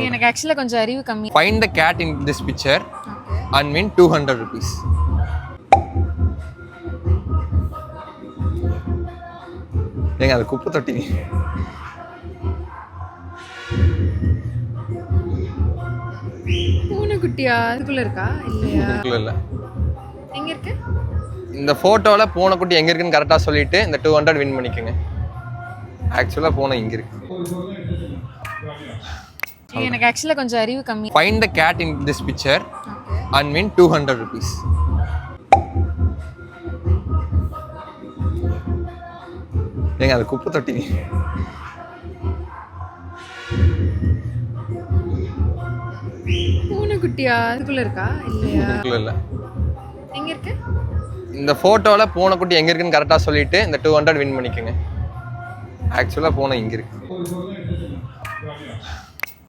எனக்கு ஆக்சுவலா கொஞ்சம் அறிவு கம்மி. Find the cat in this picture and win 200 rupees. ஏங்க அது குப்பை தொட்டி. பூனைக்குட்டியா? அதுக்குள்ள இருக்கா? இல்லையா? இல்ல. எங்க இருக்கு? இந்த போட்டோல பூனைக்குட்டி எங்க இருக்குன்னு கரெக்டா சொல்லிட்டு இந்த 200 வின் பண்ணிக்கோங்க. ஆக்சுவலா பூனை இங்க இருக்கு. எனக்கு ஆக்சுவலா கொஞ்சம் அறிவு கம்மி. Find the cat in this picture and win 200 rupees. ஏங்க அது குப்பை தொட்டி. பூனைக்குட்டியா? அதுக்குள்ள இருக்கா? இல்லையா? இல்ல. எங்க இருக்கு? இந்த போட்டோல பூனைக்குட்டி எங்க இருக்குன்னு கரெக்டா சொல்லிட்டு இந்த 200 வின் பண்ணிக்கோங்க. ஆக்சுவலா பூனை இங்க இருக்கு.